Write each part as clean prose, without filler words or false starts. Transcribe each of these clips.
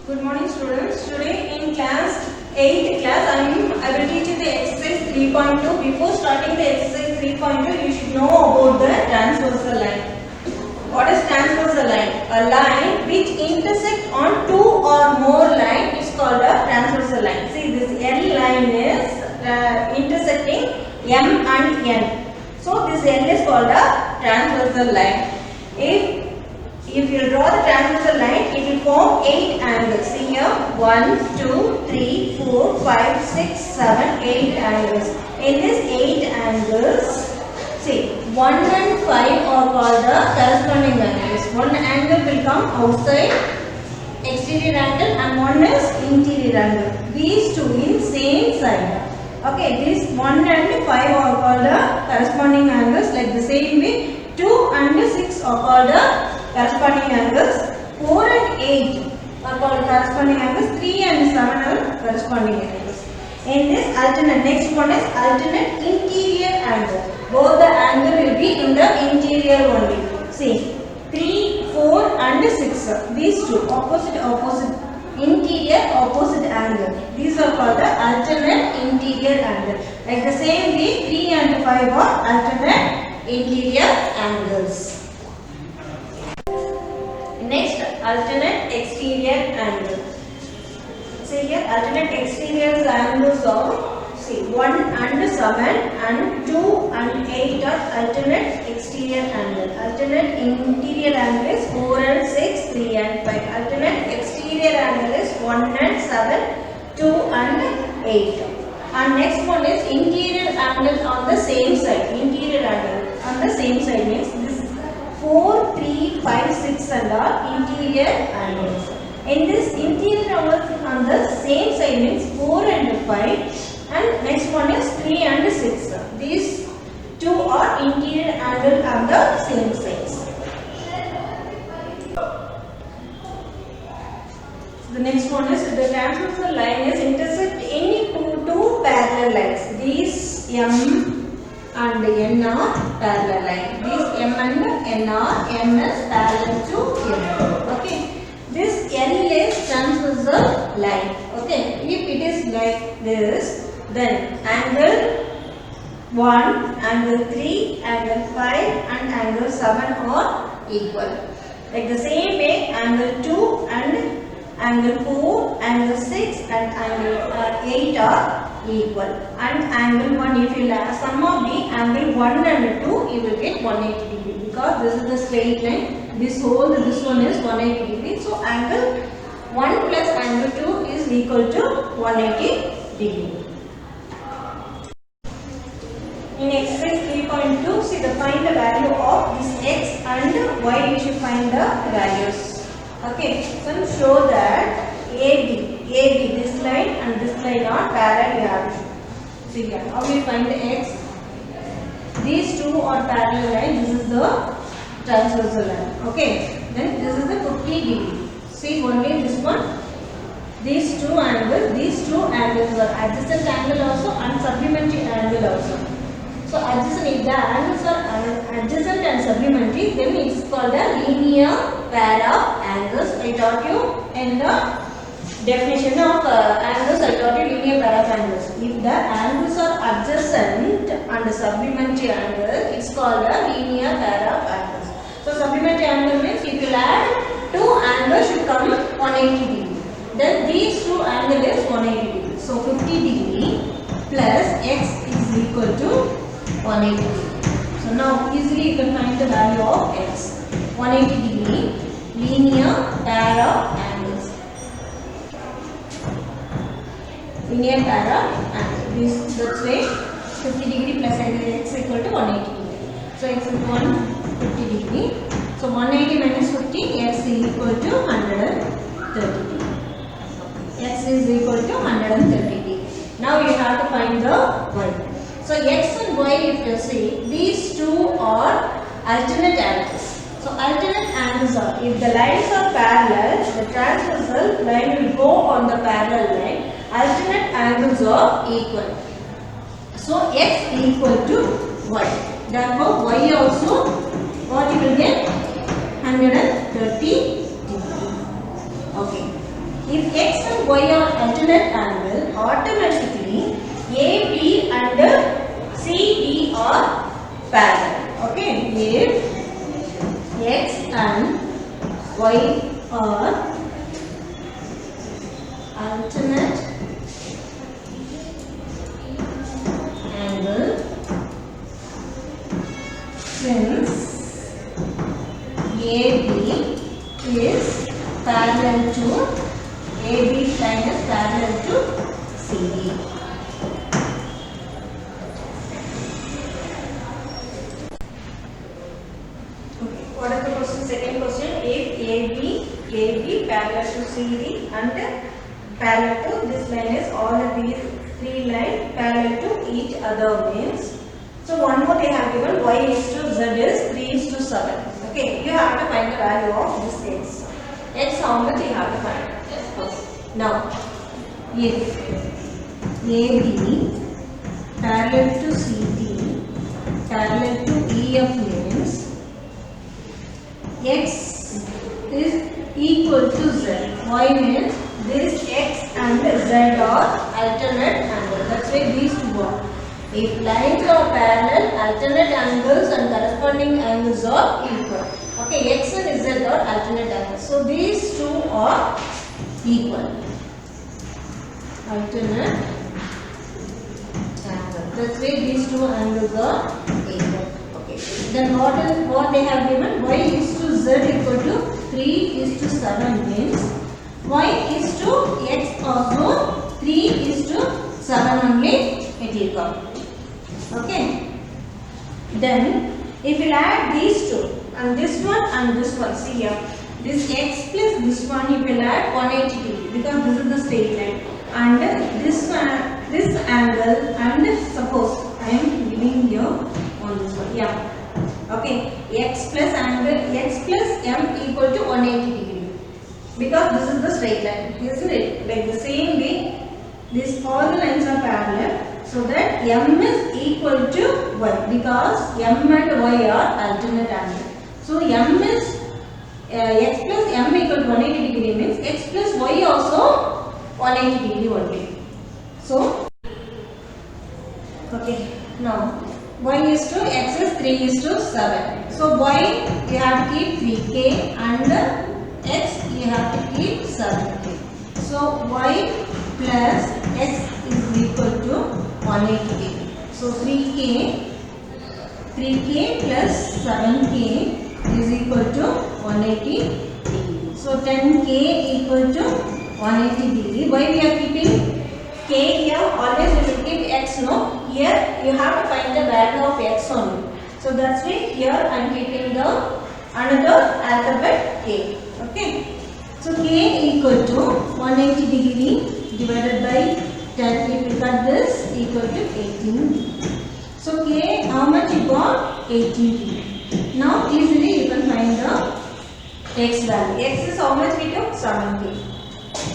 Good morning students. Today in class 8 I will teach you the exercise 3.2. Before starting the exercise 3.2 you should know about the transversal line. What is transversal line? A line which intersect on two or more lines is called a transversal line. See, this L line is intersecting M and N. So this L is called a transversal line. If you draw the transversal line, it will form 8 angles. See here, 1, 2, 3, 4, 5, 6, 7, 8 angles. In these 8 angles, see, 1 and 5 are called the corresponding angles. One angle will come outside, exterior angle, and one is interior angle. These two in same side. Okay, these 1 and 5 are called the corresponding angles. Like the same way, 2 and 6 are called the corresponding angles. 4 and 8 are called corresponding angles. 3 and 7 are corresponding angles. In this alternate, next one is alternate interior angle. Both the angle will be in the interior only. See, 3, 4 and 6. These two opposite interior opposite angle. These are called the alternate interior angle. Like the same way, 3 and 5 are alternate interior angles. Next, alternate exterior angle. See here, alternate exterior angles are, see, 1 and 7 and 2 and 8 are alternate exterior angle. Alternate interior angle is 4 and 6, 3 and 5. Alternate exterior angle is 1 and 7, 2 and 8. And next one is interior angle on the same side. Interior angle on the same side means this 4, 3, 5, 6 and are interior angles. In this interior angle on the same side means 4 and 5 and next one is 3 and 6. These two are interior angle on the same sides. The next one is the transversal line is intersect any two parallel lines. These M and N are parallel line. These M and N are, M is parallel to N. Okay. This L is transversal line. Okay. If it is like this, then angle 1, angle 3, angle 5 and angle 7 are equal. Like the same way, angle 2 and angle 4, angle 6 and angle 8 are equal. And angle 1, if you sum of the angle 1 and 2, you will get 180 degree. Because this is the straight line, this one is 180 degree. So angle 1 plus angle 2 is equal to 180 degree. In exercise 3.2, see find the value of this x and y. You should find the values. Okay, so show that AB, this line and this line are parallel. See here, how we find the x? These two are parallel line. This is the transversal line. Okay, then this is the 50 degree. See only this one. These two angles are adjacent angle also and supplementary angle also. So adjacent, if the angles are adjacent and supplementary, then it is called a linear pair of angles. I taught you in the definition of angles, I taught you linear pair of angles. If the angles are adjacent and supplementary angle, it is called a linear pair of angles. So supplementary angle means if you add two angles should come 180 degree. Then these two angles is 180 degree. So 50 degree plus x is equal to 180 degree. So now easily you can find the value of x. 180 degree linear pair of angles. Linear pair of angles. That's way 50 degree plus x equal to 180 degree. So x is 150 degree. So 180 minus 50, x is equal to 130 degree. X is equal to 130 degree. Now you have to find the y. So x and y, if you see, these two are alternate angles. So alternate angles are, if the lines are parallel, the transversal line will go on the parallel line. Alternate angles are equal. So x equal to y. Therefore y also, what you will get? 130 degree. Okay. If x and y are alternate angle, automatically AB and CD are parallel. Okay, if x and y are alternate angle, since AB is parallel to AB line is parallel to CD. Okay, what is the question? Second question: if AB parallel to CD and parallel to this line is all of these three lines parallel to each other means. So one more they have given y is to z is 3 is to 7. Okay, you have to find the value of this x. X how much you have to find? Now, if AB parallel to CD parallel to EF means x is equal to z. Y means this x and z are alternate angles. That's why these two are. If lines are parallel, alternate angles and corresponding angles are equal. Okay, x and z are alternate angles. So these two are equal. Alternate angle. That's why these two angles are equal. Okay. Then what they have given? Y is to z equal to 3 is to 7 means y is to x also 3 is to 7 only it will come. Okay. Then if we add these two and this one, see here, this x plus this one you will add 180 degree because this is the straight line, and this angle, and suppose I am giving you on this one, yeah. Okay, x plus m equal to 180 degree because this is the straight line, isn't it? Like the same way, this all the lines are parallel. So that m is equal to y because m and y are alternate angle. So m is x plus m equal to 180 degree means x plus y also 180 degree only. So, okay, now y is to x is 3 is to 7. So y you have to keep 3k and x you have to keep 7k. So y plus x is equal to 180 degree. So 3k plus 7k is equal to 180 degree. So 10k equal to 180 degree. Why we are keeping k here? Always we will keep x, no? Here you have to find the value of x only. So that's why here I am keeping the another alphabet k. Okay. So k equal to 180 degree divided by 10. If we cut this equal to 18. So k how much you got? 18 degree. Now easily you can find the x value. X is how much we took? 7k.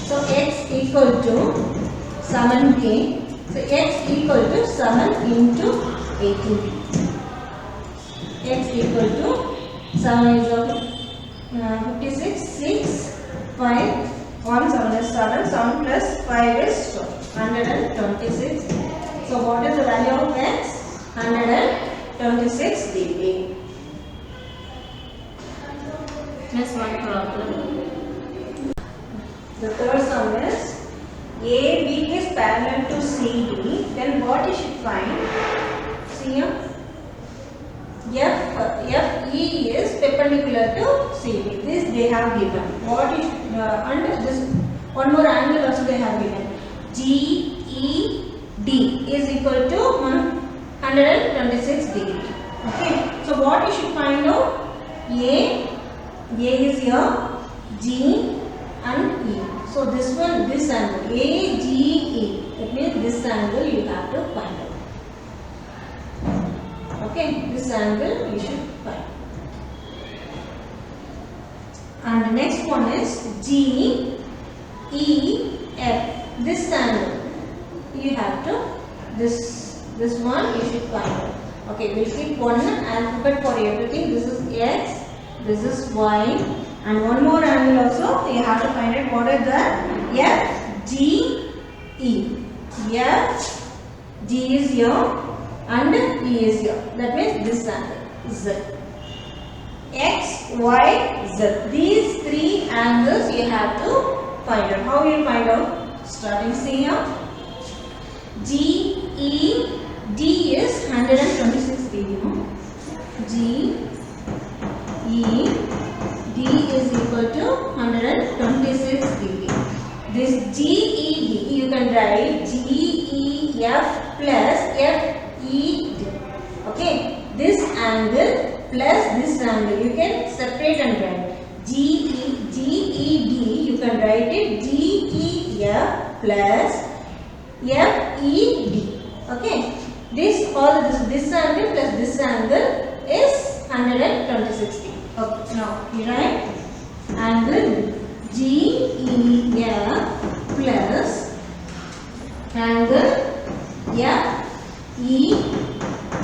So x equal to 7k. So x equal to 7 into 18. X equal to 7 is 56, 6, 5, 1, 7 is 7, 7 plus 5 is 126. So what is the value of x? 126 degree. Next one problem. The third sum is AB is parallel to CD. Then what you should find? See here. FE is perpendicular to CD. This they have given. What is and this one more angle also they have given. GED is equal to 126 degree. Okay. So what you should find out? A is here, G and E. So this one, this angle, AGE. That means this angle you have to find out. Okay, this angle you should find. And the next one is GEF. This angle you have to, this one you should find out. Okay, we'll keep one alphabet for everything. This is X, this is Y, and one more angle also you have to find out what is the F, G, E. F, G is here and E is here. That means this angle Z. X, Y, Z. These three angles you have to find out. How you find out? Starting see here. G, E, D is 126 degree. No? G, E, D is equal to 126 degree. This G, E, D you can write G, E, F plus F, E, D. Okay. This angle plus this angle you can separate and write. G, E, D you can write it G, E, F plus F, E, D. Okay. This angle plus this angle is 126 degree. Okay. Now you write angle G, E, F plus angle F, E, D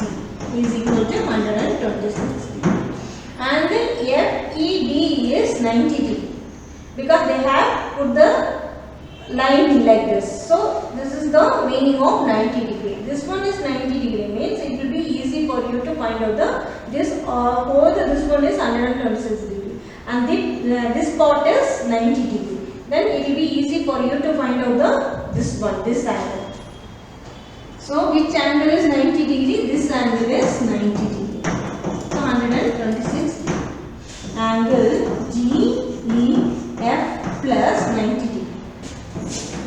is equal to 126 degree. Angle F, E, D is 90 degree because they have put the line like this. So this is the meaning of 90 degree. This one is 90 degree means it will be easy for you to find out this one is 126 degree and this part is 90 degree. Then it will be easy for you to find out this angle. So which angle is 90 degree? This angle is 90 degree. So 126 degree. Angle G, E, F plus 90 degree.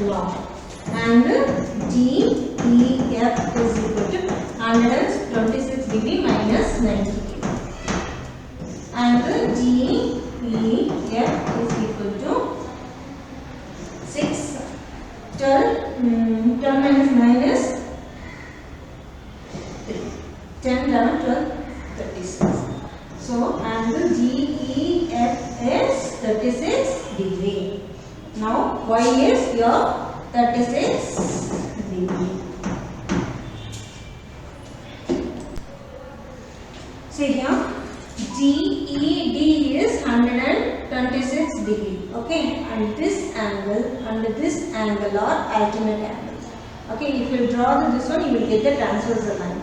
Now angle G, E, F is equal to 126 degree minus 90 degree. Angle G, E, F is equal to 6, 12 minus minus 3. 10, 11, 12, 36. So angle G, E, F is 36 degree. Now Y is your 36 degree. See here, G, E, D is 126 degree. Okay, and this angle are alternate angles. Okay, if you draw this one, you will get the transversal line.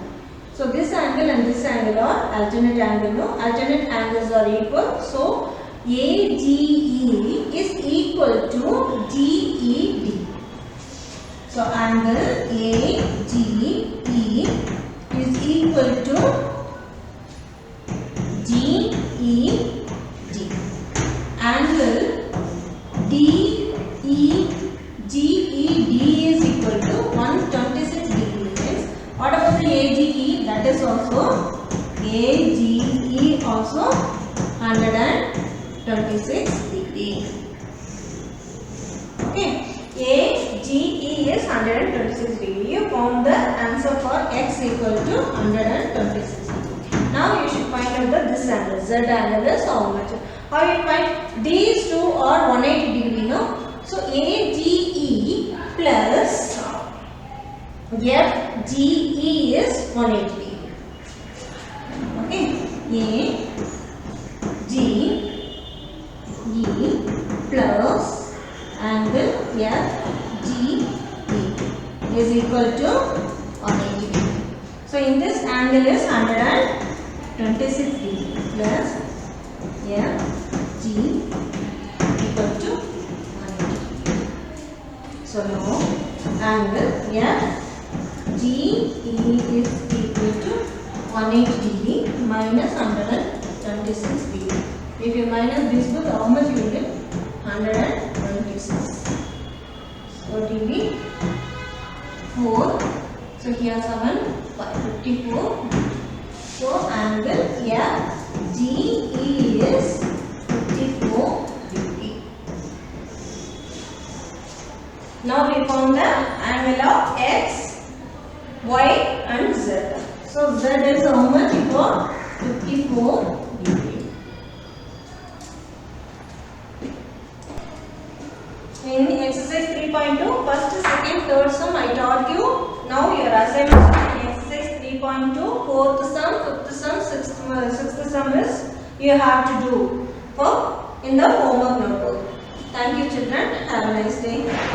So this angle and this angle are alternate angle. No, alternate angles are equal. So AGE is equal to GED. So angle AGE is equal to GED. Angle DEGED is equal to 126 degrees. What about the AGE? That is also AGE also 126 degrees. Okay, AGE is 126 degree. You found the answer for x equal to 126 degree. Now you should find out this angle. Z angle is how much? How you find? These two are 180 degree. No? So AGE plus FGE is 180 degree. Okay, AGE plus angle FGE is equal to 180 degree. So in this angle is 126 degree plus FG equal to 180 degree. So now angle FGE is equal to 180 degree minus 126 degree. If you minus this book, how much you will get? 126. So it will be 4. So here 7, 54. So angle FGE is 54 degree. Now we found the angle of X, Y and Z. So Z is how much? It was 54 degree. In exercise 3.2, first, second, third sum I taught you. Now your assignment in exercise 3.2, fourth sum, fifth sum, sixth sum is you have to do in the homework notebook. Thank you. Thank you children. Have a nice day.